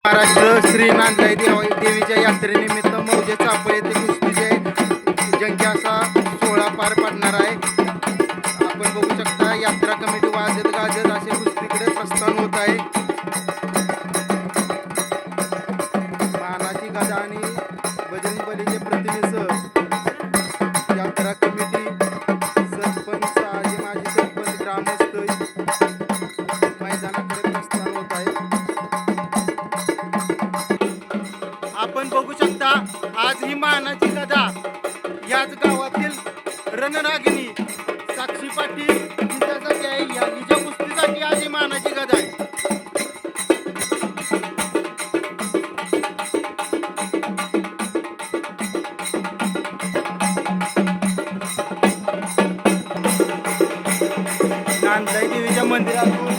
महाराष्ट्र श्री नांदलाई देवीच्या यात्रेनिमित्त मौजे चापळ येथे कुस्तीचे जंगी असा सोहळा पार पडणार आहे. आपण बघू शकता यात्रा कमिटी वाजत गाजत असे कुस्तीकडे प्रस्थान होत आहे. मानाची गदा आणि बजरंग बलीचे प्रतिनिधी यात्रा कमिटी सरपंच आजी माजी सरपंच ग्रामस्थ मैदानाकडे प्रस्थान होत आहे. आपण बघू शकता आज ही मानाची गदा याच गावातील रणरागिणी साक्षी पाटील हिच्यासाठी आहे. हिच्या कुस्तीसाठी आज ही मानाची गदा आहे. नांदलाई देवीच्या मंदिरातून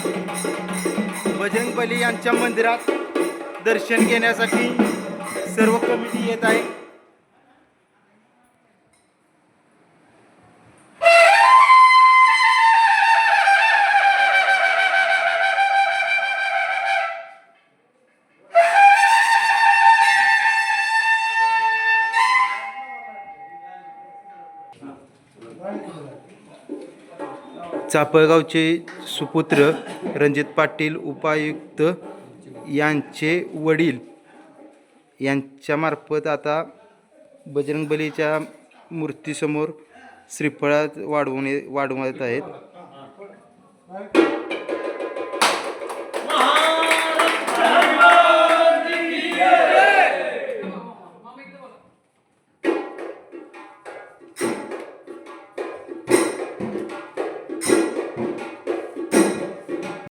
बजरंग बली यांच्या मंदिरात दर्शन घेण्यासाठी सर्व कमिटी येत आहे. चापळगावचे सुपुत्र रणजित पाटील उपायुक्त यांचे वडील यांच्यामार्फत आता बजरंग बलीच्या मूर्तीसमोर श्रीफळात वाढवण्यात आहेत.